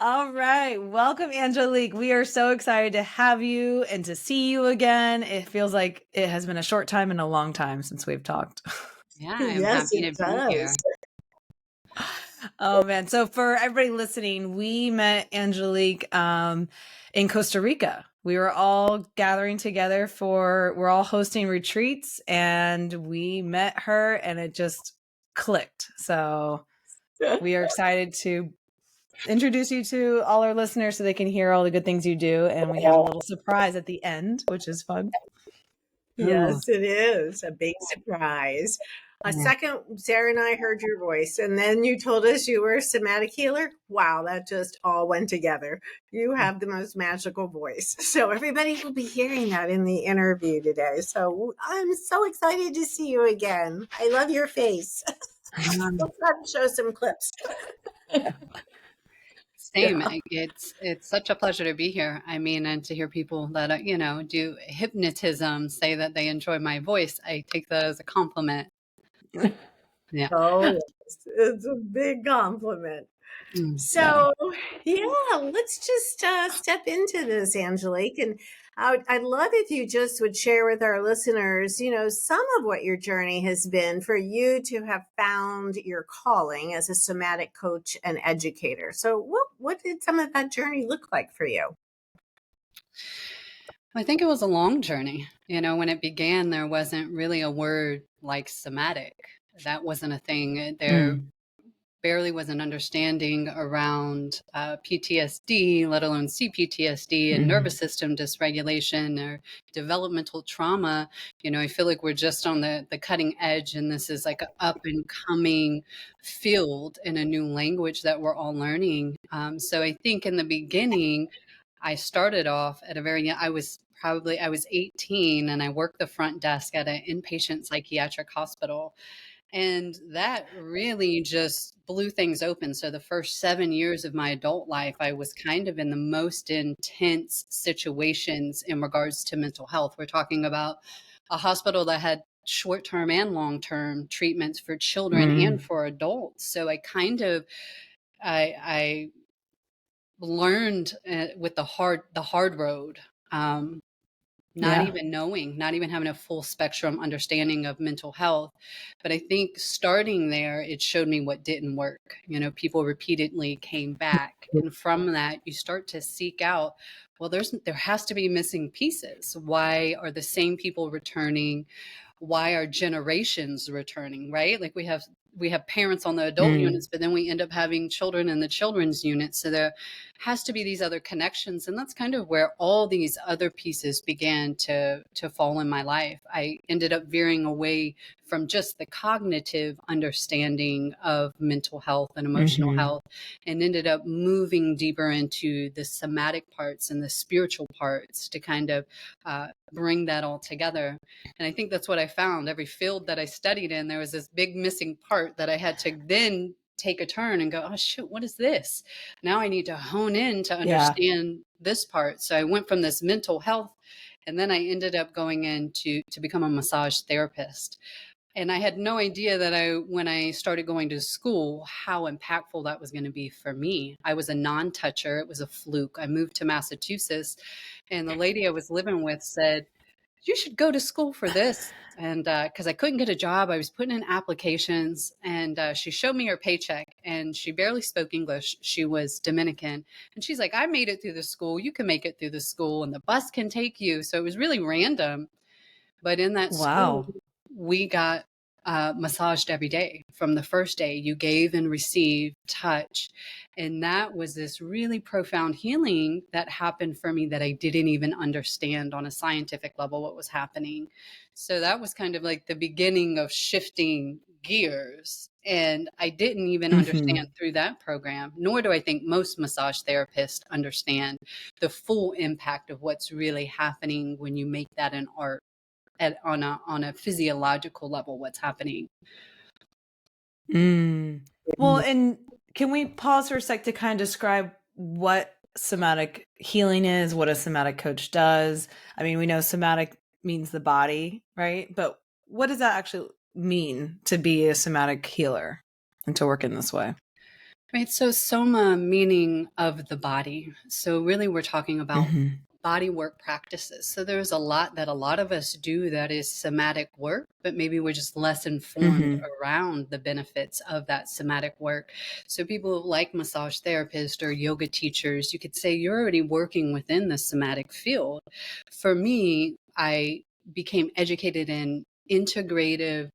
All right. Welcome, Angelique. We are so excited to have you and to see you again. It feels like it has been a short time and a long time since we've talked. Yeah, I'm Yes, happy it to be does. here. Oh man. So for everybody listening, we met Angelique in Costa Rica. We were all gathering together we're all hosting retreats and we met her and it just clicked. So we are excited to introduce you to all our listeners so they can hear all the good things you do. And we have a little surprise at the end, which is fun. Oh, Yes, it is a big surprise. A yeah. second, Sarah and I heard your voice, and then you told us you were a somatic healer. Wow, that just all went together. You have the most magical voice. So, everybody will be hearing that in the interview today. So, I'm so excited to see you again. I love your face. Um, Let's try to show some clips. Same. Yeah. It's such a pleasure to be here. I mean, and to hear people that do hypnotism say that they enjoy my voice, I take that as a compliment. Yeah. Oh, yes. It's a big compliment. Yeah. So, yeah, let's just step into this, Angelique. And I'd love if you just would share with our listeners, some of what your journey has been for you to have found your calling as a somatic coach and educator. So, what did some of that journey look like for you? I think it was a long journey. When it began, there wasn't really a word like somatic. That wasn't a thing. There Mm. barely was an understanding around PTSD, let alone CPTSD and Mm. nervous system dysregulation or developmental trauma. I feel like we're just on the cutting edge, and this is like an up and coming field in a new language that we're all learning. So I think in the beginning, I started off at a very young, I was 18 and I worked the front desk at an inpatient psychiatric hospital, and that really just blew things open. So the first 7 years of my adult life, I was kind of in the most intense situations in regards to mental health. We're talking about a hospital that had short-term and long-term treatments for children and Mm. for adults. So I learned with the hard road. Not Yeah. even knowing, not even having a full spectrum understanding of mental health. But I think starting there, it showed me what didn't work. People repeatedly came back. And from that, you start to seek out, well, there has to be missing pieces. Why are the same people returning? Why are generations returning, right? Like we have parents on the adult Mm. units, but then we end up having children in the children's units. So there has to be these other connections, and that's kind of where all these other pieces began to fall in my life. I ended up veering away from just the cognitive understanding of mental health and emotional Hmm. health, and ended up moving deeper into the somatic parts and the spiritual parts to kind of bring that all together. And I think that's what I found. Every field that I studied in, there was this big missing part that I had to then take a turn and go, oh, shoot, what is this? Now I need to hone in to Yeah. understand this part. So I went from this mental health, and then I ended up going in to become a massage therapist. And I had no idea that when I started going to school, how impactful that was going to be for me. I was a non-toucher. It was a fluke. I moved to Massachusetts, and the lady I was living with said, you should go to school for this. And because I couldn't get a job, I was putting in applications, and she showed me her paycheck, and she barely spoke English. She was Dominican. And she's like, I made it through the school. You can make it through the school, and the bus can take you. So it was really random. But in that school, Wow. we got massaged every day. From the first day, you gave and received touch. And that was this really profound healing that happened for me that I didn't even understand on a scientific level what was happening. So that was kind of like the beginning of shifting gears. And I didn't even understand Hmm. through that program, nor do I think most massage therapists understand the full impact of what's really happening when you make that an art on a physiological level, what's happening. Mm. Well, and can we pause for a sec to kind of describe what somatic healing is, what a somatic coach does? I mean, we know somatic means the body, right? But what does that actually mean to be a somatic healer and to work in this way? Right. So soma meaning of the body. So really we're talking about Mm-hmm. body work practices. So there's a lot that a lot of us do that is somatic work, but maybe we're just less informed Mm-hmm. around the benefits of that somatic work. So people like massage therapists or yoga teachers, you could say you're already working within the somatic field. For me, I became educated in integrative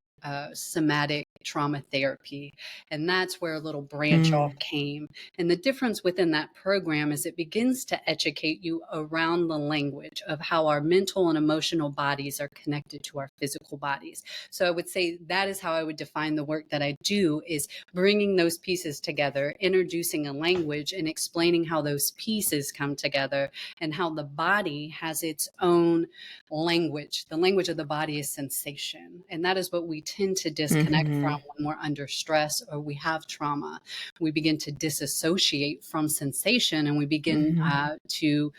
somatic trauma therapy. And that's where a little branch off came. And the difference within that program is it begins to educate you around the language of how our mental and emotional bodies are connected to our physical bodies. So I would say that is how I would define the work that I do, is bringing those pieces together, introducing a language and explaining how those pieces come together and how the body has its own language. The language of the body is sensation. And that is what we tend to disconnect from Mm-hmm. when we're under stress or we have trauma. We begin to disassociate from sensation, and we begin Mm-hmm. to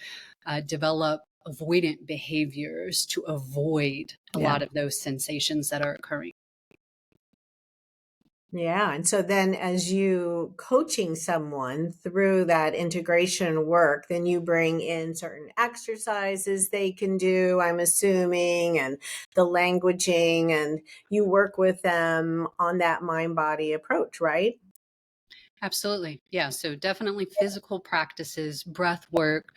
develop avoidant behaviors to avoid a Yeah. lot of those sensations that are occurring. Yeah. And so then as you coaching someone through that integration work, then you bring in certain exercises they can do, I'm assuming, and the languaging, and you work with them on that mind body approach, right? Absolutely. Yeah. So definitely physical practices, breath work,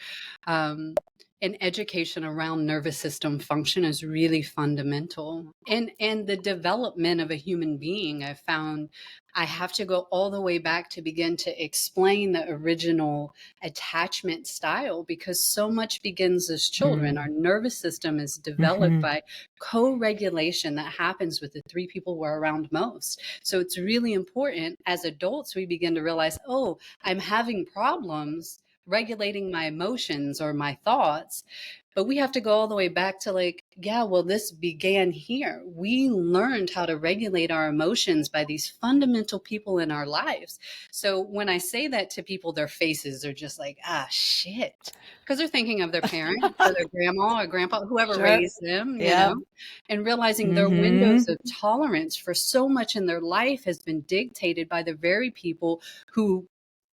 um, and education around nervous system function is really fundamental. And the development of a human being, I found I have to go all the way back to begin to explain the original attachment style, because so much begins as children. Our nervous system is developed Mm-hmm. by co-regulation that happens with the three people we're around most. So it's really important as adults, we begin to realize, oh, I'm having problems regulating my emotions or my thoughts. But we have to go all the way back to like, yeah, well, this began here. We learned how to regulate our emotions by these fundamental people in our lives. So when I say that to people, their faces are just like, ah, shit. Because they're thinking of their parent or their grandma or grandpa, whoever Sure. raised them, Yep. and realizing their windows Mm-hmm. of tolerance for so much in their life has been dictated by the very people who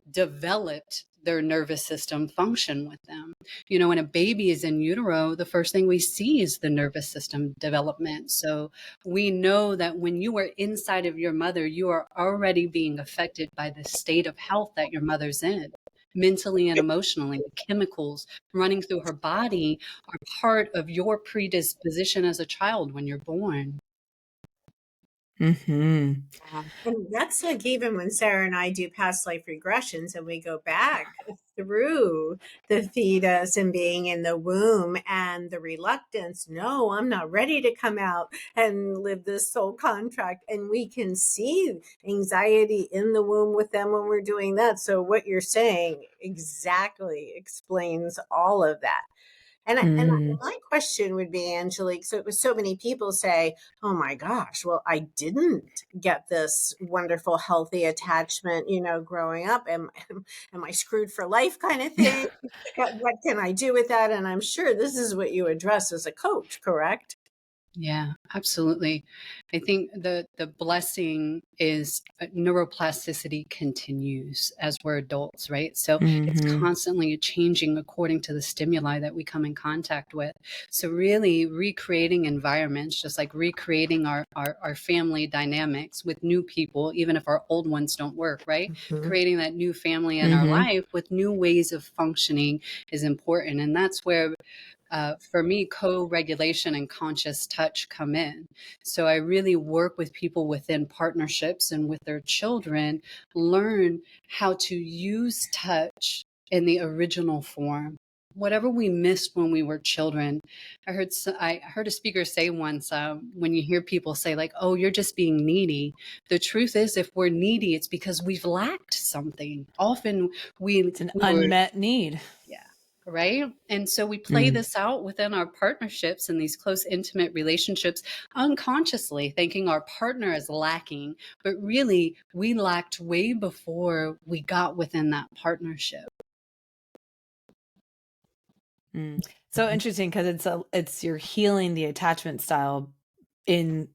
developed their nervous system function with them. When a baby is in utero, the first thing we see is the nervous system development. So we know that when you are inside of your mother, you are already being affected by the state of health that your mother's in. Mentally and emotionally, the chemicals running through her body are part of your predisposition as a child when you're born. Mm-hmm. And that's like even when Sarah and I do past life regressions and we go back through the fetus and being in the womb and the reluctance, no, I'm not ready to come out and live this soul contract. And we can see anxiety in the womb with them when we're doing that. So what you're saying exactly explains all of that. And Mm-hmm. my question would be, Angelique, so it was so many people say, oh my gosh, well, I didn't get this wonderful, healthy attachment, growing up. Am I screwed for life kind of thing? What can I do with that? And I'm sure this is what you address as a coach, correct? Yeah, absolutely. I think the blessing is neuroplasticity continues as we're adults, right? So it's Mm-hmm. constantly changing according to the stimuli that we come in contact with. So really recreating environments, just like recreating our family dynamics with new people, even if our old ones don't work, right? Mhm. Creating that new family in our Mm-hmm. life with new ways of functioning is important. And that's where for me, co-regulation and conscious touch come in. So I really work with people within partnerships and with their children, learn how to use touch in the original form. Whatever we missed when we were children. I heard a speaker say once, when you hear people say like, "Oh, you're just being needy." The truth is, if we're needy, it's because we've lacked something. Often we It's an we were unmet need. yeah. Right. And so we play Mm. this out within our partnerships and these close, intimate relationships unconsciously, thinking our partner is lacking. But really, we lacked way before we got within that partnership. Mm. So interesting because it's you're healing the attachment style in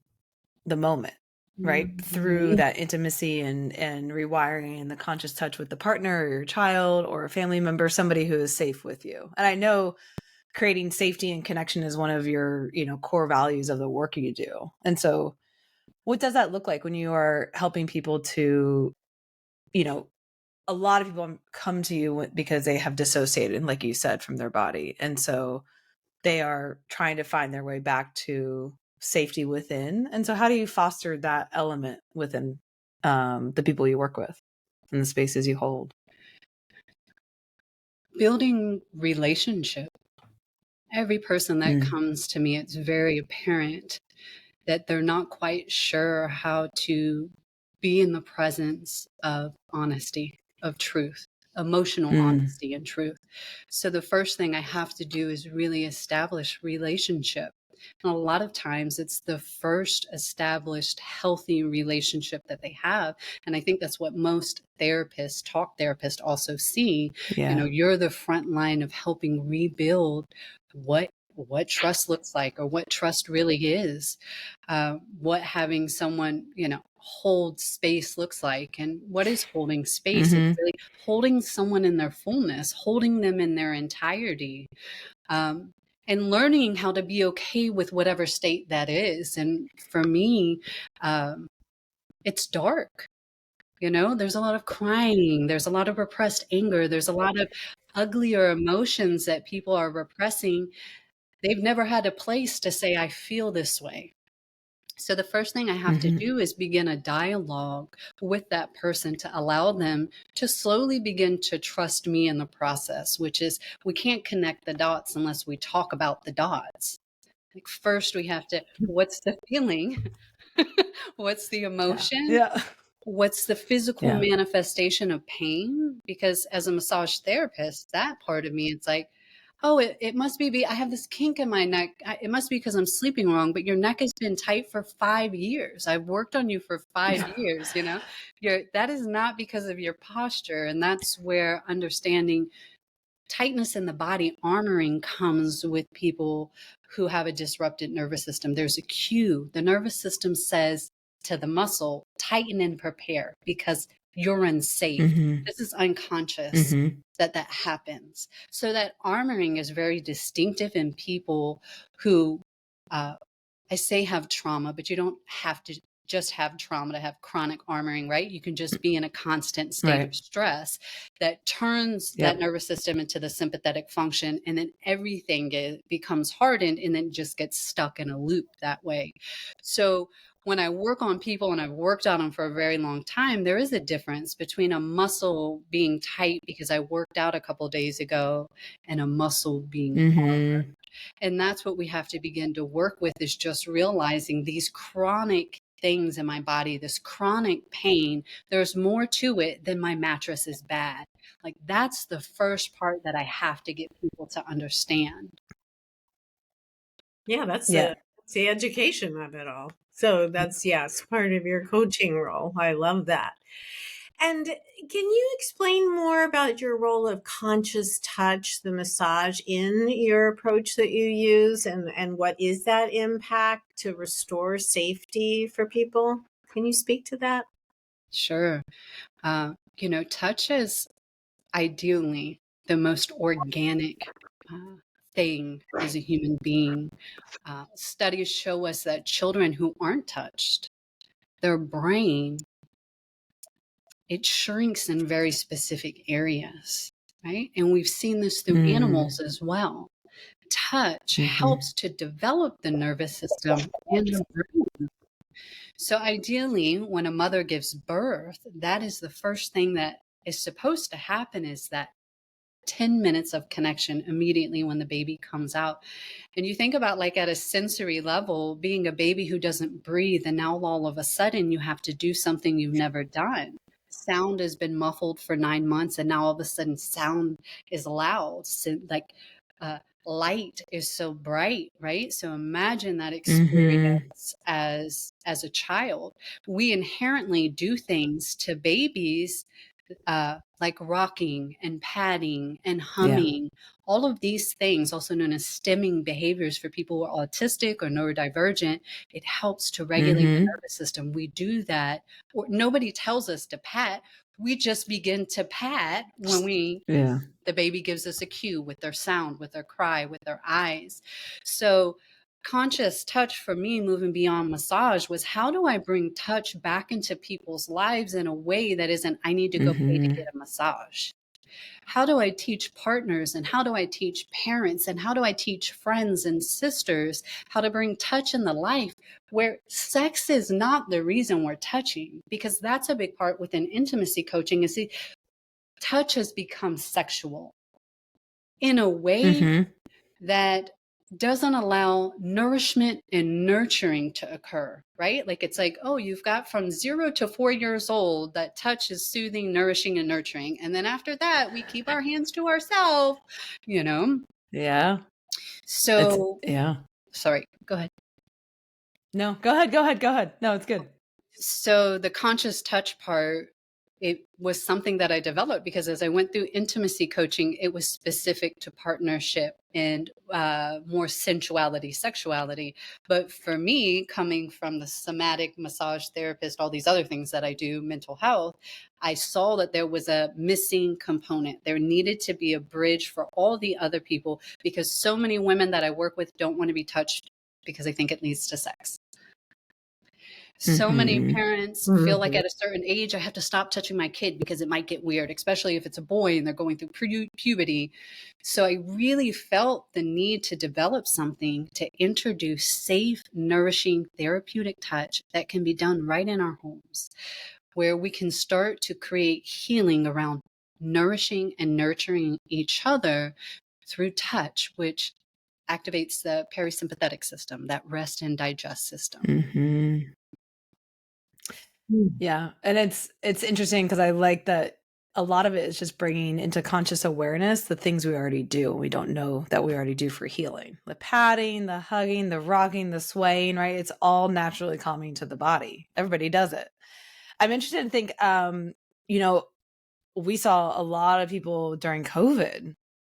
the moment. right? Through that intimacy and rewiring and the conscious touch with the partner or your child or a family member, somebody who is safe with you. And I know creating safety and connection is one of your, core values of the work you do. And so what does that look like when you are helping people to, a lot of people come to you because they have dissociated, like you said, from their body. And so they are trying to find their way back to safety within. And so how do you foster that element within the people you work with and the spaces you hold? Building relationship. Every person that comes to me, it's very apparent that they're not quite sure how to be in the presence of honesty, of truth, emotional honesty and truth. So the first thing I have to do is really establish relationship. And a lot of times it's the first established healthy relationship that they have. And I think that's what most therapists, talk therapists also see. Yeah. You're the front line of helping rebuild what trust looks like or what trust really is, what having someone, hold space looks like. And what is holding space? It's really holding someone in their fullness, holding them in their entirety, and learning how to be okay with whatever state that is. And for me, it's dark. There's a lot of crying. There's a lot of repressed anger. There's a lot of uglier emotions that people are repressing. They've never had a place to say, I feel this way. So the first thing I have to do is begin a dialogue with that person to allow them to slowly begin to trust me in the process, which is we can't connect the dots unless we talk about the dots. Like first we have to, what's the feeling? What's the emotion? Yeah. What's the physical manifestation of pain? Because as a massage therapist, that part of me, it's like, oh, it must be, I have this kink in my neck. It must be because I'm sleeping wrong, but your neck has been tight for 5 years. I've worked on you for 5 years, that is not because of your posture. And that's where understanding tightness in the body, armoring comes with people who have a disrupted nervous system. There's a cue. The nervous system says to the muscle, tighten and prepare because you're unsafe. This is unconscious that happens. So that armoring is very distinctive in people who, I say have trauma, but you don't have to just have trauma to have chronic armoring, right? You can just be in a constant state of stress that turns that nervous system into the sympathetic function, and then everything becomes hardened and then just gets stuck in a loop that way. So when I work on people, and I've worked on them for a very long time, there is a difference between a muscle being tight because I worked out a couple of days ago and a muscle being hard. And that's what we have to begin to work with, is just realizing these chronic things in my body, this chronic pain, there's more to it than my mattress is bad. Like that's the first part that I have to get people to understand. Yeah, that's the education of it all. So that's, yes, part of your coaching role. I love that. And can you explain more about your role of conscious touch, the massage in your approach that you use, and what is that impact to restore safety for people? Can you speak to that? Sure. Touch is ideally the most organic thing as a human being. Studies show us that children who aren't touched, their brain, it shrinks in very specific areas, right? And we've seen this through animals as well. Touch helps to develop the nervous system and the brain. So ideally, when a mother gives birth, that is the first thing that is supposed to happen, is that 10 minutes of connection immediately when the baby comes out. And you think about, like, at a sensory level, being a baby who doesn't breathe, and now all of a sudden you have to do something you've never done. Sound has been muffled for 9 months, and now all of a sudden sound is loud. So, light is so bright, right? So imagine that experience as a child. We inherently do things to babies like rocking and patting and Yeah. humming, all of these things, also known as stemming behaviors for people who are autistic or neurodivergent, it helps to regulate the nervous system. We do that, or nobody tells us to pat. We just begin to pat when Yeah. the baby gives us a cue with their sound, with their cry, with their eyes. So conscious touch for me, moving beyond massage, was how do I bring touch back into people's lives in a way that isn't, I need to go pay to get a massage? How do I teach partners, and how do I teach parents, and how do I teach friends and sisters how to bring touch in the life where sex is not the reason we're touching? Because that's a big part within intimacy coaching, is touch has become sexual in a way that doesn't allow nourishment and nurturing to occur, right? Like it's like, oh, you've got from 0 to 4 years old that touch is soothing, nourishing, and nurturing. And then after that, we keep our hands to ourselves, you know? Yeah. So, yeah. sorry, go ahead. No, go ahead. No, it's good. So the conscious touch part, it was something that I developed because as I went through intimacy coaching, it was specific to partnership and more sensuality, sexuality. But for me, coming from the somatic massage therapist, all these other things that I do, mental health, I saw that there was a missing component. There needed to be a bridge for all the other people, because so many women that I work with don't want to be touched because they think it leads to sex. So many parents feel like at a certain age, I have to stop touching my kid because it might get weird, especially if it's a boy and they're going through puberty. So I really felt the need to develop something to introduce safe, nourishing, therapeutic touch that can be done right in our homes, where we can start to create healing around nourishing and nurturing each other through touch, which activates the parasympathetic system, that rest and digest system. Yeah. And it's interesting because I like that a lot of it is just bringing into conscious awareness the things we already do and we don't know that we already do for healing. The patting, the hugging, the rocking, the swaying, right? It's all naturally calming to the body. Everybody does it. I'm interested in think, we saw a lot of people during COVID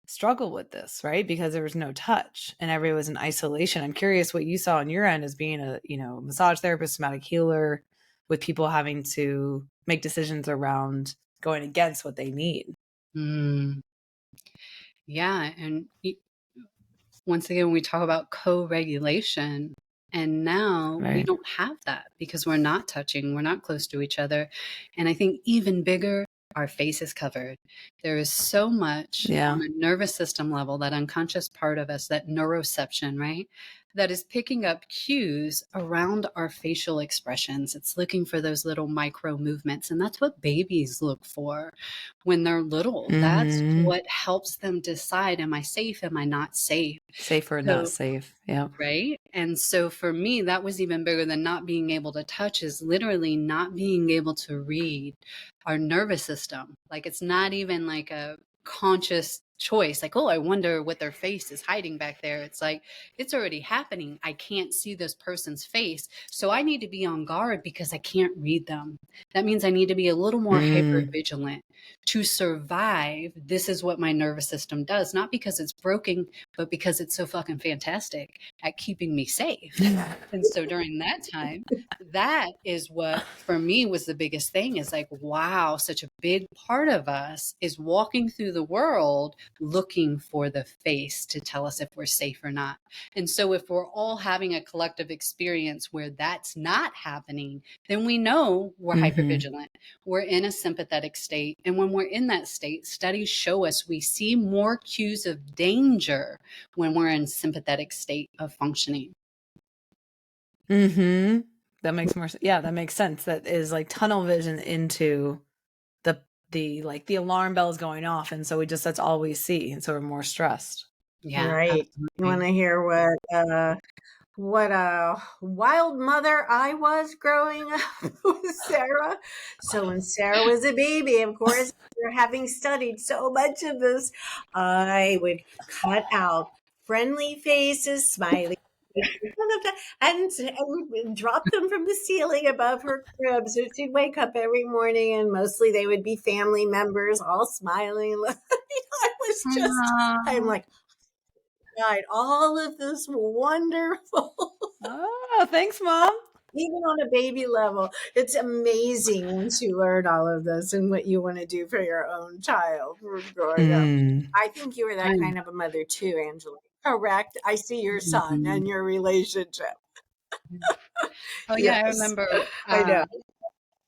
struggle with this, right? Because there was no touch and everybody was in isolation. I'm curious what you saw on your end as being a, massage therapist, somatic healer, with people having to make decisions around going against what they need. Yeah. And once again, we talk about co-regulation, and now we don't have that because we're not touching, we're not close to each other. And I think even bigger, our face is covered. There is so much on a nervous system level, that unconscious part of us, that neuroception, right? That is picking up cues around our facial expressions. It's looking for those little micro movements. And that's what babies look for when they're little. That's what helps them decide, am I safe? Am I not safe? Safe or not safe. Yeah. Right. And so for me, that was even bigger than not being able to touch, is literally not being able to read our nervous system. Like it's not even like a conscious choice, like, oh, I wonder what their face is hiding back there. It's like, it's already happening. I can't see this person's face. So I need to be on guard because I can't read them. That means I need to be a little more hyper vigilant to survive. This is what my nervous system does, not because it's broken, but because it's so fucking fantastic at keeping me safe. And so during that time, that is what for me was the biggest thing, is like, wow, such a big part of us is walking through the world looking for the face to tell us if we're safe or not. And so if we're all having a collective experience where that's not happening, then we know we're hypervigilant. We're in a sympathetic state. And when we're in that state, studies show us we see more cues of danger when we're in sympathetic state of functioning. That makes more sense. Yeah, that makes sense. That is like tunnel vision into the alarm bell is going off, and so that's all we see, and so we're more stressed. Yeah, right. You want to hear what a wild mother I was growing up with Sarah. So when Sarah was a baby, of course, having studied so much of this, I would cut out friendly faces, smiley And drop them from the ceiling above her crib. So she'd wake up every morning, and mostly they would be family members, all smiling. I was just, I'm Aw. like, God, all of this wonderful, Oh, thanks, Mom. even on a baby level. It's amazing once you learn all of this and what you want to do for your own child growing up. Mm. I think you were that I kind of a mother too, Angela. Correct. I see your son Mhm. and your relationship. Oh, yeah, I Yes, remember, I know.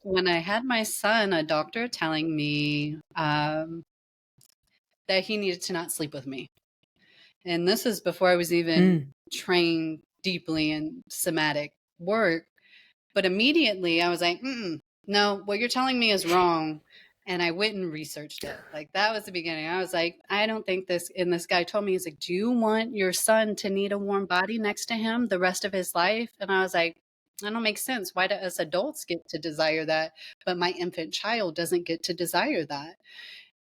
when I had my son, a doctor telling me, that he needed to not sleep with me. And this is before I was even Mm. trained deeply in somatic work. But immediately I was like, no, what you're telling me is wrong. And I went and researched it. Like, that was the beginning. I was like, I don't think this. And this guy told me, he's like, do you want your son to need a warm body next to him the rest of his life? And I was like, that don't make sense. Why do us adults get to desire that, but my infant child doesn't get to desire that?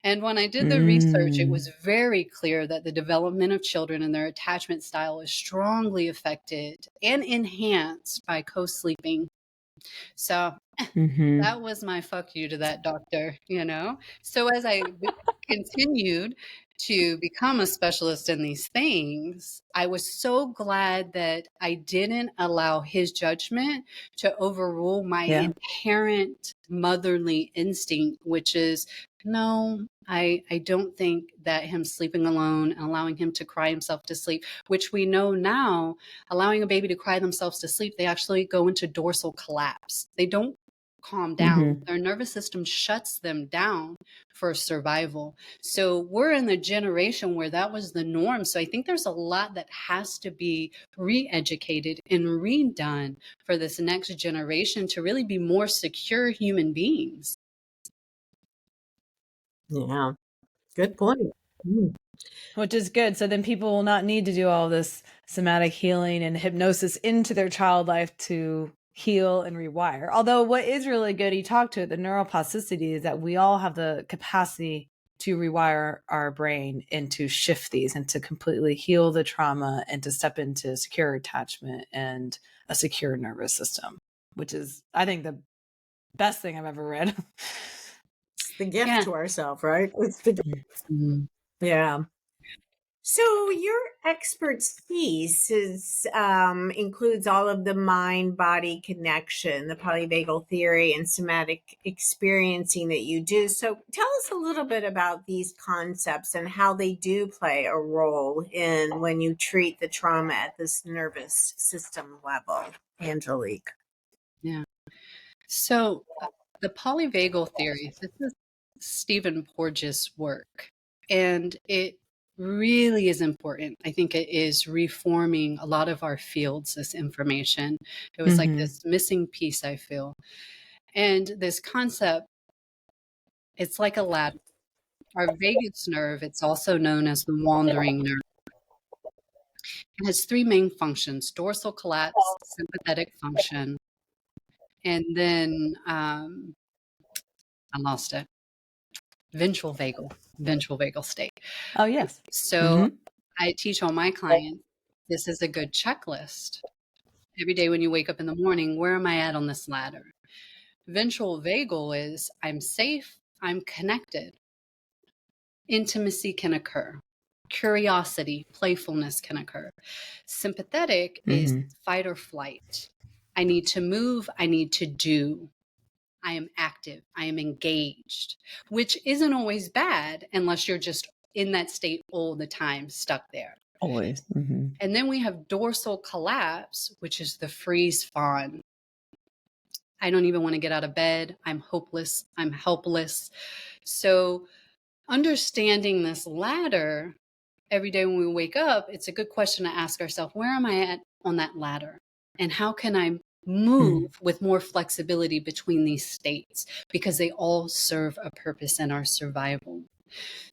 And when I did the research, it was Mm. very clear that the development of children and their attachment style is strongly affected and enhanced by co-sleeping. So Mm-hmm. that was my fuck you to that doctor, you know? So as I continued to become a specialist in these things, I was so glad that I didn't allow his judgment to overrule my Yeah. inherent motherly instinct, which is no, I don't think that him sleeping alone and allowing him to cry himself to sleep, which we know now, allowing a baby to cry themselves to sleep, they actually go into dorsal collapse. They don't calm down. Mm-hmm. Their nervous system shuts them down for survival. So we're in the generation where that was the norm. So I think there's a lot that has to be re-educated and redone for this next generation to really be more secure human beings. Yeah, good point. Mm. Which is good. So then people will not need to do all this somatic healing and hypnosis into their child life to heal and rewire. Although what is really good, you talk to it, the neuroplasticity, is that we all have the capacity to rewire our brain and to shift these and to completely heal the trauma and to step into secure attachment and a secure nervous system, which is, I think, the best thing I've ever read. It's the gift Yeah. to ourselves, right? It's the Mhm. yeah. So your expertise includes all of the mind-body connection, the polyvagal theory, and somatic experiencing that you do. So tell us a little bit about these concepts and how they do play a role in when you treat the trauma at this nervous system level, Angelique. Yeah. So the polyvagal theory, this is Stephen Porges' work, and it really is important. I think it is reforming a lot of our fields, this information. It was like Mm-hmm. this missing piece, I feel. And this concept, it's like a ladder. Our vagus nerve, it's also known as the wandering nerve. It has three main functions: dorsal collapse, sympathetic function, and then I lost it. Ventral vagal state. Oh, yes. So Mm-hmm. I teach all my clients, this is a good checklist. Every day when you wake up in the morning, where am I at on this ladder? Ventral vagal is I'm safe, I'm connected. Intimacy can occur. Curiosity, playfulness can occur. Sympathetic is Mm-hmm. fight or flight. I need to move, I need to do. I am active, I am engaged, which isn't always bad unless you're just in that state all the time, stuck there. Always. Mm-hmm. And then we have dorsal collapse, which is the freeze fawn. I don't even want to get out of bed. I'm hopeless. I'm helpless. So, understanding this ladder every day when we wake up, it's a good question to ask ourselves, where am I at on that ladder? And how can I Mm-hmm. move with more flexibility between these states? Because they all serve a purpose in our survival.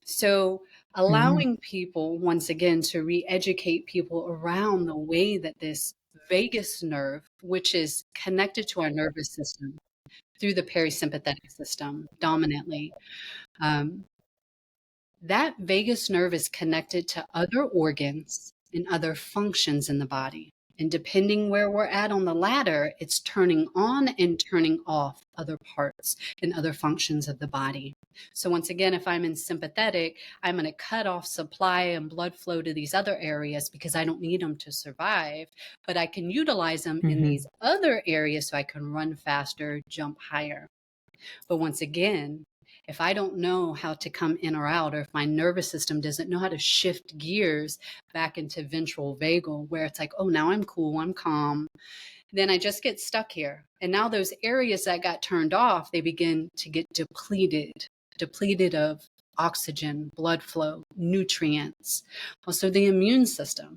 So, Mm-hmm. allowing people, once again, to re educate people around the way that this vagus nerve, which is connected to our nervous system through the parasympathetic system dominantly, um, that vagus nerve is connected to other organs and other functions in the body. And depending where we're at on the ladder, it's turning on and turning off other parts and other functions of the body. So once again, if I'm in sympathetic, I'm going to cut off supply and blood flow to these other areas because I don't need them to survive, but I can utilize them in these other areas so I can run faster, jump higher. But once again, if I don't know how to come in or out, or if my nervous system doesn't know how to shift gears back into ventral vagal, where it's like, oh, now I'm cool, I'm calm, then I just get stuck here. And now those areas that got turned off, they begin to get depleted of oxygen, blood flow, nutrients. Also the immune system.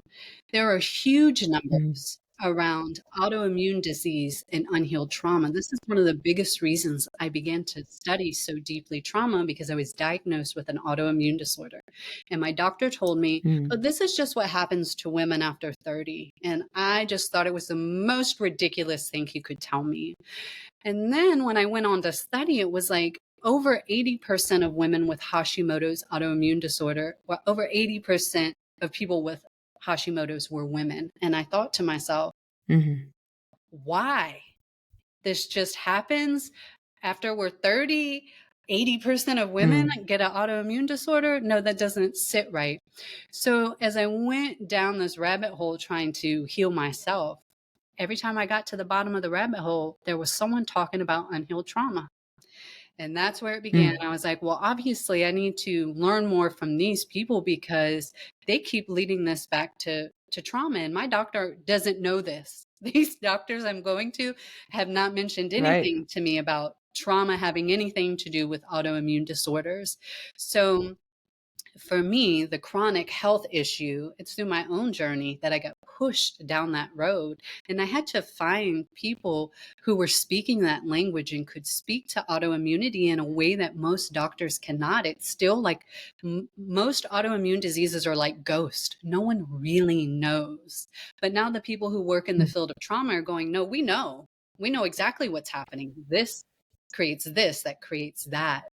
There are huge numbers around autoimmune disease and unhealed trauma. This is one of the biggest reasons I began to study so deeply trauma, because I was diagnosed with an autoimmune disorder. And my doctor told me, oh, this is just what happens to women after 30. And I just thought it was the most ridiculous thing he could tell me. And then when I went on to study, it was like over 80% of women with Hashimoto's autoimmune disorder, well, over 80% of people with Hashimoto's were women. And I thought to myself, why? This just happens after we're 30, 80% of women get an autoimmune disorder? No, that doesn't sit right. So as I went down this rabbit hole trying to heal myself, every time I got to the bottom of the rabbit hole, there was someone talking about unhealed trauma. And that's where it began. I was like, well, obviously I need to learn more from these people because they keep leading this back to trauma. And my doctor doesn't know this. These doctors I'm going to have not mentioned anything to me about trauma having anything to do with autoimmune disorders. So for me, the chronic health issue, it's through my own journey that I got pushed down that road. And I had to find people who were speaking that language and could speak to autoimmunity in a way that most doctors cannot. It's still like most autoimmune diseases are like ghosts. No one really knows. But now the people who work in the field of trauma are going, no, we know. We know exactly what's happening. This creates this, that creates that.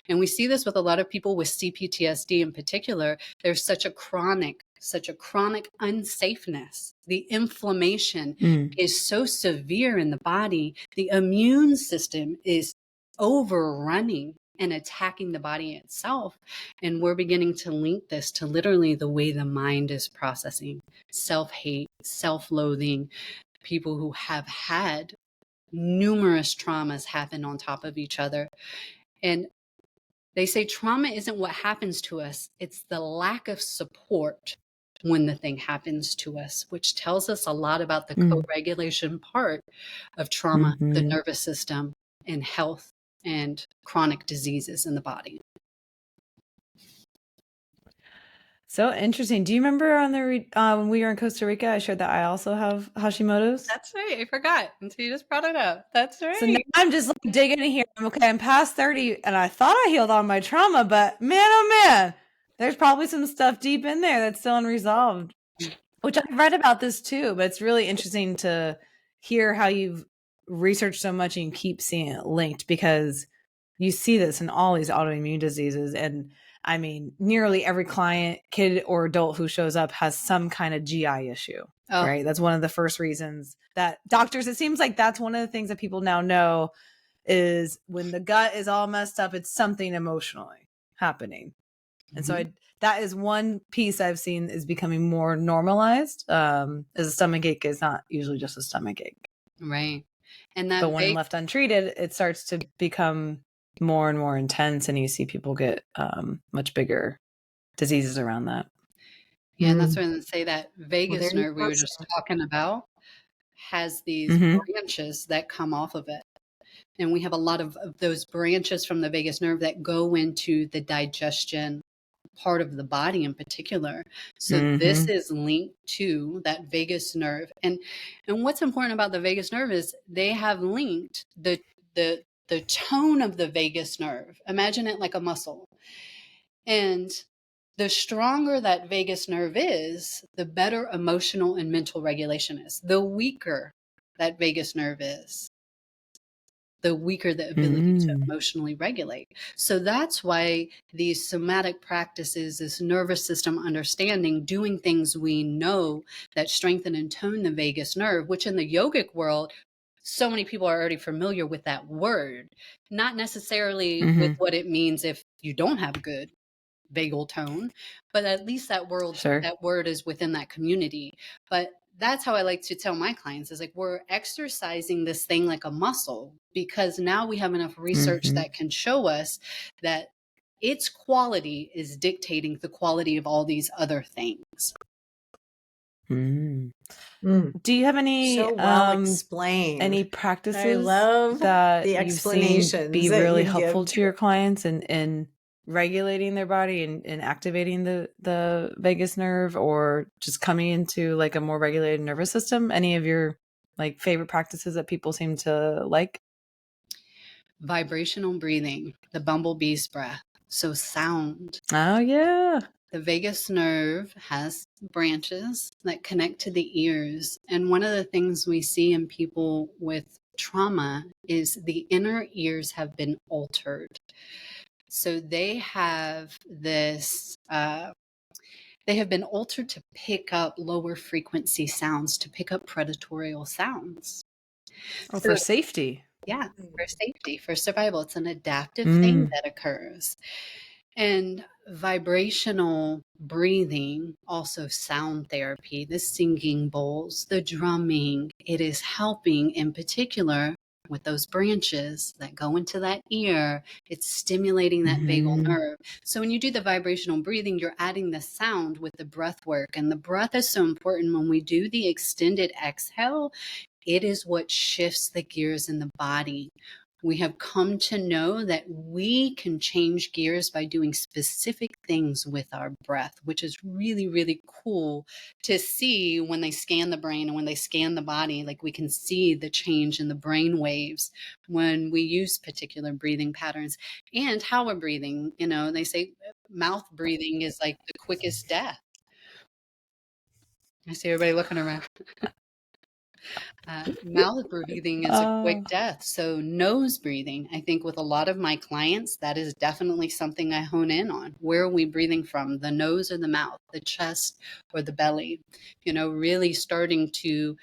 And we see this with a lot of people with CPTSD in particular. There's such a chronic unsafeness. The inflammation is so severe in the body. The immune system is overrunning and attacking the body itself. And we're beginning to link this to literally the way the mind is processing self-hate, self-loathing, people who have had numerous traumas happen on top of each other. And they say trauma isn't what happens to us, it's the lack of support when the thing happens to us, which tells us a lot about the co-regulation part of trauma, the nervous system, and health and chronic diseases in the body. So interesting. Do you remember on the when we were in Costa Rica, I shared that I also have Hashimoto's? That's right. I forgot until you just brought it up. That's right. So now I'm just like digging in here. I'm past 30 and I thought I healed all my trauma, but man, oh man, there's probably some stuff deep in there that's still unresolved, which I've read about this too, but it's really interesting to hear how you've researched so much and you keep seeing it linked, because you see this in all these autoimmune diseases. And I mean, nearly every client, kid or adult who shows up has some kind of GI issue, right? That's one of the first reasons that doctors, it seems like that's one of the things that people now know is when the gut is all messed up, it's something emotionally happening. And so that is one piece I've seen is becoming more normalized. As a stomach ache is not usually just a stomach ache. Right. And that but when left untreated, it starts to become more and more intense, and you see people get much bigger diseases around that. Yeah, and that's when I say that vagus nerve we were just talking about has these branches that come off of it. And we have a lot of those branches from the vagus nerve that go into the digestion part of the body in particular. So this is linked to that vagus nerve. And what's important about the vagus nerve is they have linked the tone of the vagus nerve. Imagine it like a muscle. And the stronger that vagus nerve is, the better emotional and mental regulation is. The weaker that vagus nerve is, the weaker the ability to emotionally regulate. So that's why these somatic practices, this nervous system understanding, doing things we know that strengthen and tone the vagus nerve, which in the yogic world, so many people are already familiar with that word, not necessarily with what it means if you don't have good vagal tone, but at least that word is within that community. But that's how I like to tell my clients is like, we're exercising this thing like a muscle, because now we have enough research that can show us that its quality is dictating the quality of all these other things. Do you have any so well explained? Any practices I love that the you've seen explanations be that really you helpful give to your clients in regulating their body and activating the vagus nerve, or just coming into like a more regulated nervous system? Any of your like favorite practices that people seem to like? Vibrational breathing, the bumblebee's breath. So sound. Oh yeah. The vagus nerve has branches that connect to the ears. And one of the things we see in people with trauma is the inner ears have been altered. So they have this, they have been altered to pick up lower frequency sounds, to pick up predatorial sounds. Oh, for safety. Yeah, for safety, for survival. It's an adaptive thing that occurs. And vibrational breathing, also sound therapy, the singing bowls, the drumming, it is helping in particular with those branches that go into that ear. It's stimulating that vagal nerve. So when you do the vibrational breathing, you're adding the sound with the breath work. And the breath is so important. When we do the extended exhale, it is what shifts the gears in the body. We have come to know that we can change gears by doing specific things with our breath, which is really, really cool to see when they scan the brain and when they scan the body. Like, we can see the change in the brain waves when we use particular breathing patterns and how we're breathing. You know, they say mouth breathing is like the quickest death. I see everybody looking around. Mouth breathing is a quick death. So nose breathing, I think with a lot of my clients, that is definitely something I hone in on. Where are we breathing from? The nose or the mouth, the chest or the belly? You know, really starting to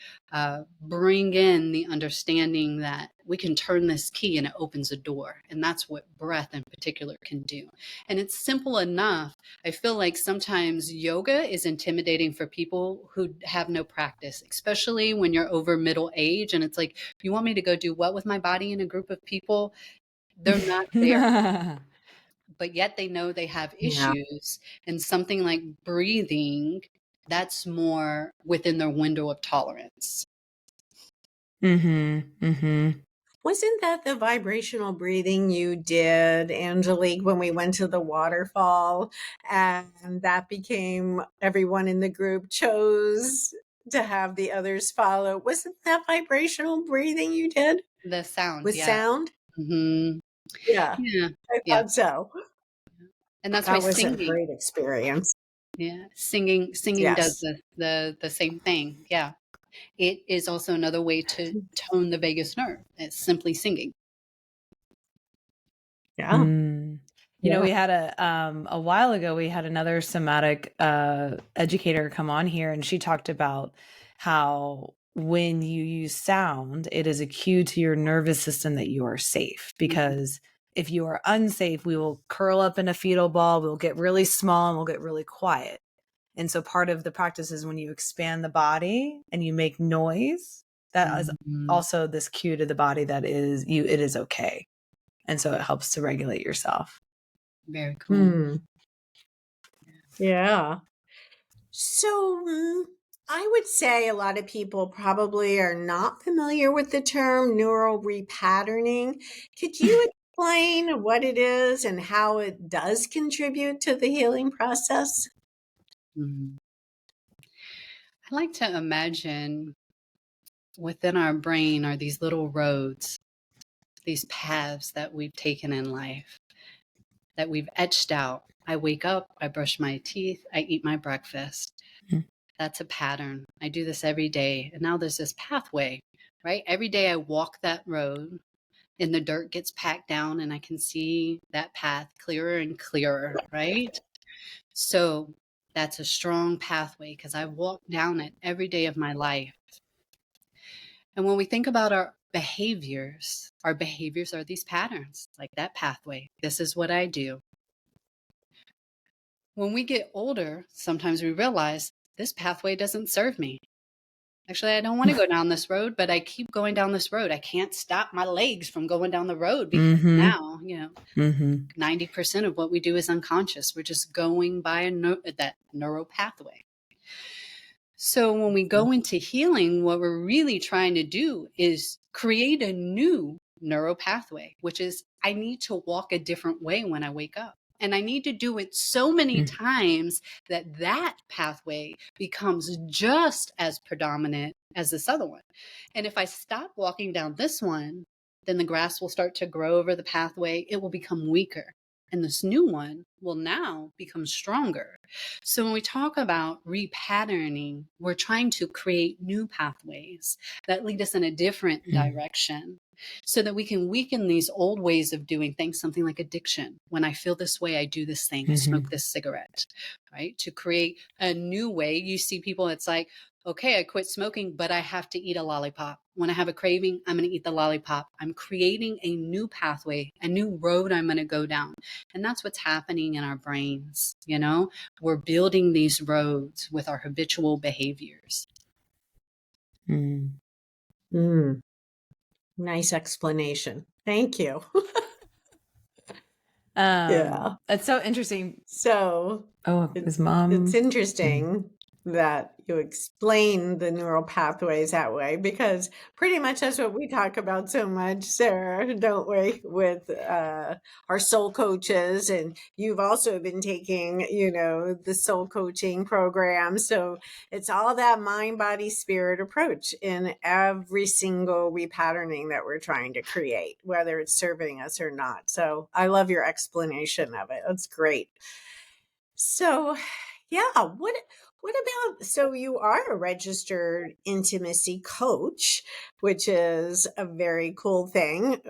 bring in the understanding that we can turn this key and it opens a door. And that's what breath in particular can do. And it's simple enough. I feel like sometimes yoga is intimidating for people who have no practice, especially when you're over middle age. And it's like, you want me to go do what with my body in a group of people? They're not there. But yet they know they have issues. And something like breathing, that's more within their window of tolerance. Wasn't that the vibrational breathing you did, Angelique, when we went to the waterfall, and that became everyone in the group chose to have the others follow? Wasn't that vibrational breathing you did The sound, with yeah. sound? Mm-hmm. Yeah, Yeah. I thought so. And that's why That was a singing, great experience. yeah, singing does Yes. the same thing. Yeah. It is also another way to tone the vagus nerve. It's simply singing. Yeah. You know, we had a while ago, we had another somatic educator come on here, and she talked about how when you use sound, it is a cue to your nervous system that you are safe. Because if you are unsafe, we will curl up in a fetal ball, we'll get really small, and we'll get really quiet. And so part of the practice is when you expand the body and you make noise, that is also this cue to the body that is it is okay. And so it helps to regulate yourself. Very cool. Yeah. So I would say a lot of people probably are not familiar with the term neural repatterning. Could you explain what it is and how it does contribute to the healing process? I like to imagine within our brain are these little roads, these paths that we've taken in life, that we've etched out. I wake up, I brush my teeth, I eat my breakfast. That's a pattern. I do this every day. And now there's this pathway, right? Every day I walk that road. and the dirt gets packed down and I can see that path clearer and clearer, right? So that's a strong pathway because I walk down it every day of my life. And when we think about our behaviors are these patterns, like that pathway. This is what I do. When we get older, sometimes we realize this pathway doesn't serve me. Actually, I don't want to go down this road, but I keep going down this road. I can't stop my legs from going down the road because now, 90% of what we do is unconscious. We're just going by that neural pathway. So when we go into healing, what we're really trying to do is create a new neural pathway, which is I need to walk a different way when I wake up. And I need to do it so many times that that pathway becomes just as predominant as this other one. And if I stop walking down this one, then the grass will start to grow over the pathway. It will become weaker. And this new one will now become stronger. So when we talk about repatterning, we're trying to create new pathways that lead us in a different direction so that we can weaken these old ways of doing things, something like addiction. When I feel this way, I do this thing, I smoke this cigarette, right? To create a new way. You see people, it's like, okay, I quit smoking, but I have to eat a lollipop. When I have a craving, I'm going to eat the lollipop. I'm creating a new pathway, a new road I'm going to go down. And that's what's happening in our brains. We're building these roads with our habitual behaviors. Nice explanation. Thank you. Yeah. It's so interesting. So, his mom. It's interesting that you explain the neural pathways that way, because pretty much that's what we talk about so much, Sarah, don't we, with our soul coaches. And you've also been taking, the soul coaching program. So it's all that mind, body, spirit approach in every single repatterning that we're trying to create, whether it's serving us or not. So I love your explanation of it. That's great. So, yeah, what about, so you are a registered intimacy coach, which is a very cool thing.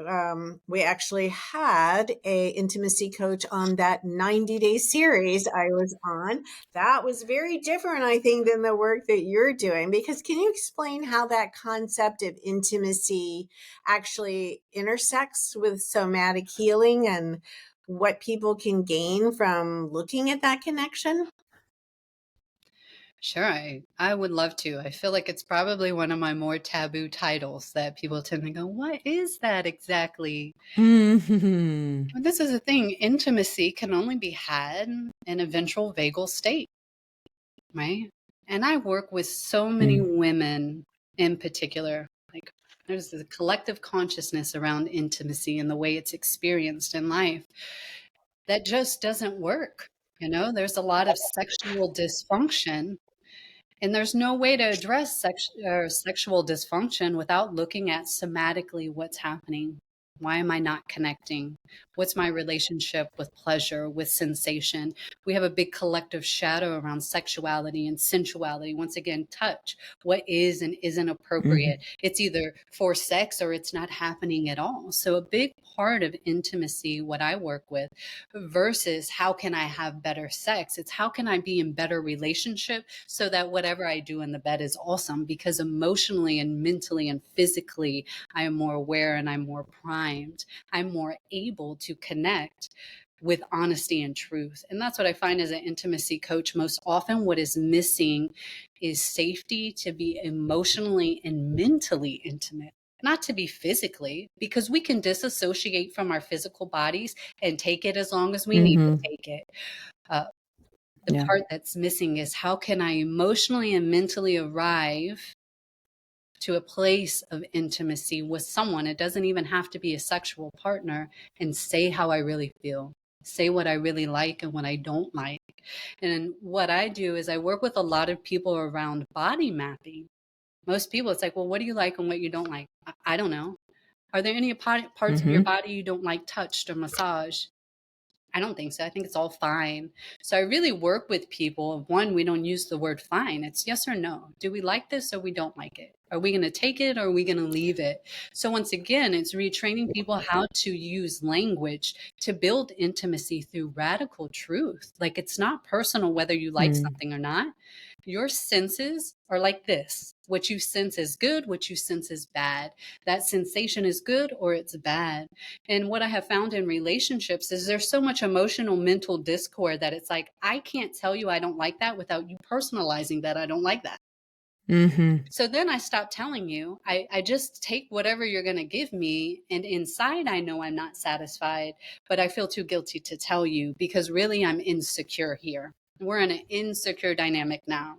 We actually had a intimacy coach on that 90-day series I was on. That was very different, I think, than the work that you're doing, because can you explain how that concept of intimacy actually intersects with somatic healing and what people can gain from looking at that connection? Sure, I would love to. I feel like it's probably one of my more taboo titles that people tend to go, what is that exactly? But this is the thing. Intimacy can only be had in a ventral vagal state, right? And I work with so many women in particular. Like, there's a collective consciousness around intimacy and the way it's experienced in life that just doesn't work. There's a lot of sexual dysfunction, and there's no way to address sexual dysfunction without looking at somatically what's happening. Why am I not connecting? What's my relationship with pleasure, with sensation? We have a big collective shadow around sexuality and sensuality. Once again, touch. What is and isn't appropriate? It's either for sex or it's not happening at all. So a big part of intimacy, what I work with, versus how can I have better sex? It's how can I be in better relationship so that whatever I do in the bed is awesome, because emotionally and mentally and physically, I am more aware and I'm more primed. I'm more able to connect with honesty and truth. And that's what I find as an intimacy coach. Most often what is missing is safety to be emotionally and mentally intimate, not to be physically, because we can disassociate from our physical bodies and take it as long as we need to take it. The part that's missing is how can I emotionally and mentally arrive to a place of intimacy with someone? It doesn't even have to be a sexual partner, and say how I really feel, say what I really like and what I don't like. And what I do is I work with a lot of people around body mapping. Most people, it's like, well, what do you like and what you don't like? I don't know. Are there any parts of your body you don't like touched or massaged? I don't think so. I think it's all fine. So I really work with people. One, we don't use the word fine. It's yes or no. Do we like this or we don't like it? Are we going to take it or are we going to leave it? So once again, it's retraining people how to use language to build intimacy through radical truth. Like, it's not personal whether you like something or not. Your senses are like this. What you sense is good, what you sense is bad. That sensation is good or it's bad. And what I have found in relationships is there's so much emotional mental discord that it's like, I can't tell you I don't like that without you personalizing that I don't like that. So then I stop telling you. I just take whatever you're going to give me. And inside, I know I'm not satisfied, but I feel too guilty to tell you because really I'm insecure here. We're in an insecure dynamic now.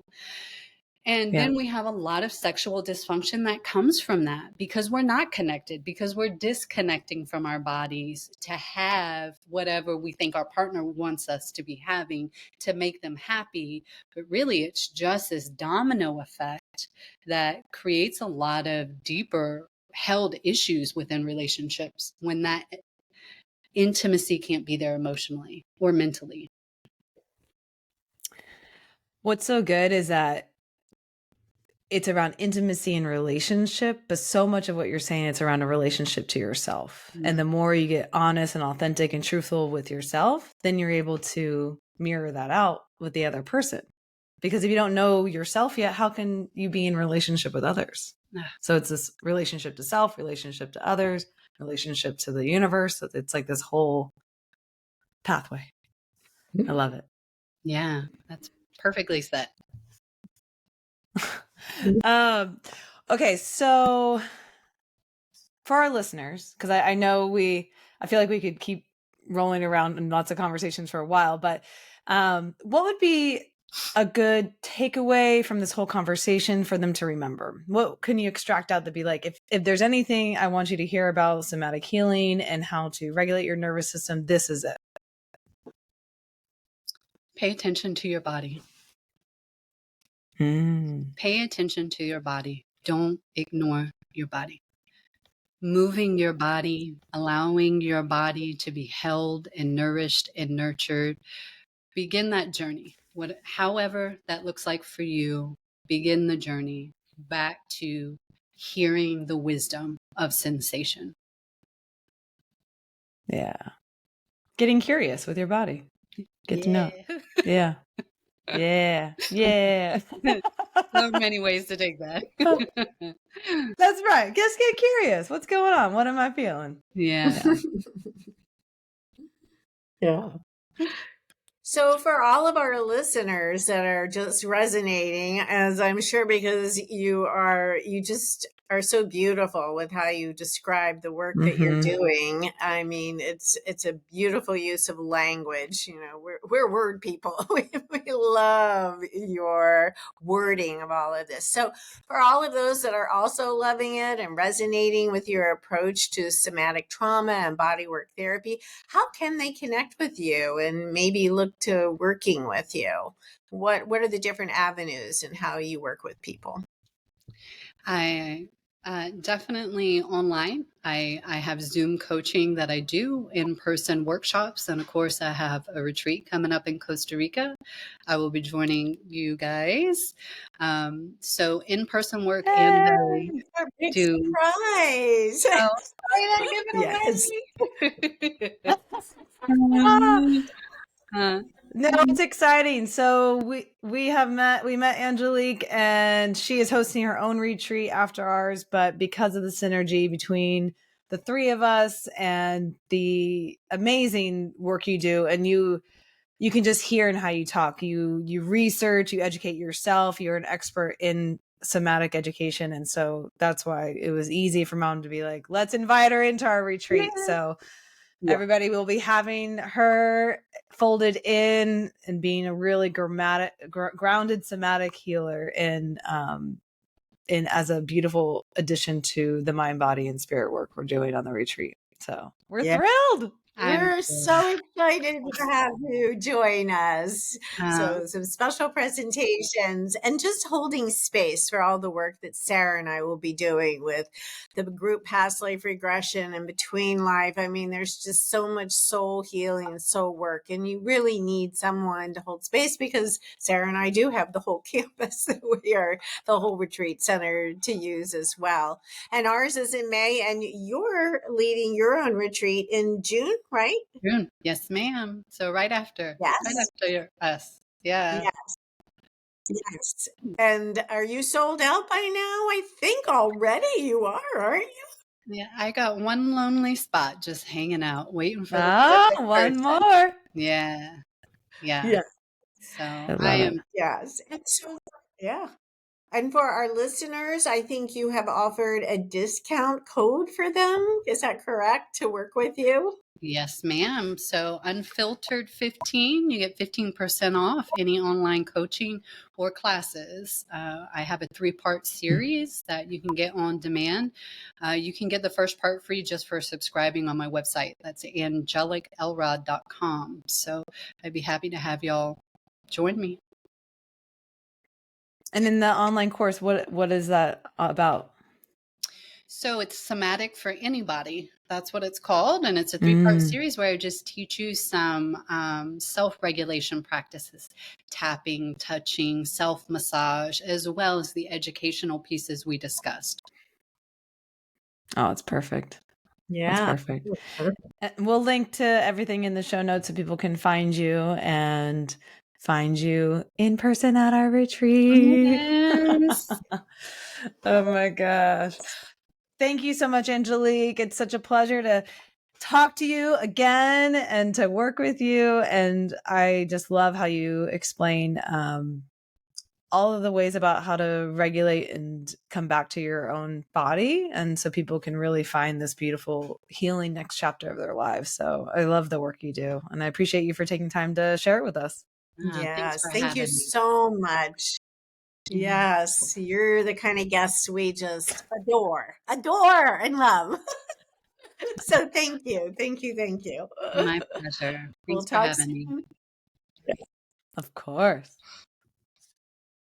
And then we have a lot of sexual dysfunction that comes from that because we're not connected, because we're disconnecting from our bodies to have whatever we think our partner wants us to be having to make them happy. But really, it's just this domino effect that creates a lot of deeper held issues within relationships when that intimacy can't be there emotionally or mentally. What's so good is that it's around intimacy and relationship, but so much of what you're saying, it's around a relationship to yourself. And the more you get honest and authentic and truthful with yourself, then you're able to mirror that out with the other person. Because if you don't know yourself yet, how can you be in relationship with others? So it's this relationship to self, relationship to others, relationship to the universe. It's like this whole pathway. I love it. Yeah, that's perfectly said. Okay, so for our listeners, because I know I feel like we could keep rolling around in lots of conversations for a while, but what would be a good takeaway from this whole conversation for them to remember? What can you extract out to be like, if there's anything I want you to hear about somatic healing and how to regulate your nervous system, this is it. Pay attention to your body. Pay attention to your body. Don't ignore your body. Moving your body, allowing your body to be held and nourished and nurtured. Begin that journey. However that looks like for you, begin the journey back to hearing the wisdom of sensation. Yeah. Getting curious with your body. Get to know. Yeah. Yeah. Yeah. So many ways to take that. That's right. Just get curious. What's going on? What am I feeling? Yeah. Yeah. So for all of our listeners that are just resonating, as I'm sure because you just are so beautiful with how you describe the work that you're doing. I mean, it's a beautiful use of language. You know, we're word people. We love your wording of all of this. So for all of those that are also loving it and resonating with your approach to somatic trauma and bodywork therapy, how can they connect with you and maybe look to working with you? What are the different avenues and how you work with people? I definitely online. I have Zoom coaching that I do, in-person workshops, and of course I have a retreat coming up in Costa Rica. I will be joining you guys. So in-person work and Our big do. surprise. Oh, I give it Yes. away. No, it's exciting. So we met Angelique, and she is hosting her own retreat after ours, but because of the synergy between the three of us and the amazing work you do, and you can just hear in how you talk, you research, you educate yourself, you're an expert in somatic education, and so that's why it was easy for Mom to be like, let's invite her into our retreat. So everybody will be having her folded in and being a really grounded somatic healer in as a beautiful addition to the mind, body, and spirit work we're doing on the retreat. So we're thrilled. I'm We're sure. so excited to have you join us. Um, So, some special presentations and just holding space for all the work that Sarah and I will be doing with the group past life regression and between life. I mean, there's just so much soul healing and soul work, and you really need someone to hold space because Sarah and I do have the whole campus that we are the whole retreat center to use as well. And ours is in May, and you're leading your own retreat in June, right? June. Yes, ma'am. So right after Yes. us. Yeah. Yes. Yes. And are you sold out by now? I think already you are, aren't you? Yeah. I got one lonely spot just hanging out, waiting for the Oh, perfect one person. more. Yeah. Yeah. Yeah. So I I love it. am. Yes. And so, yeah. And for our listeners, I think you have offered a discount code for them. Is that correct, to work with you? Yes, ma'am. So Unfiltered 15, you get 15% off any online coaching or classes. I have a 3-part series that you can get on demand. You can get the first part free just for subscribing on my website. That's angelicelrod.com. So I'd be happy to have y'all join me. And in the online course, what is that about? So it's Somatic for anybody. That's what it's called. And it's a 3-part series where I just teach you some self-regulation practices, tapping, touching, self-massage, as well as the educational pieces we discussed. Oh, it's perfect. That's Yeah. perfect. We'll link to everything in the show notes so people can find you and find you in person at our retreat. Yes. Oh my gosh. Thank you so much, Angelique. It's such a pleasure to talk to you again and to work with you. And I just love how you explain all of the ways about how to regulate and come back to your own body. And so people can really find this beautiful healing next chapter of their lives. So I love the work you do. And I appreciate you for taking time to share it with us. Thanks Yes. for Thank you having me. so much. Mhm. Yes. You're the kind of guests we just adore and love. So thank you. Thank you. Thank you. My pleasure. We'll Thanks for talk having me. soon. Of course.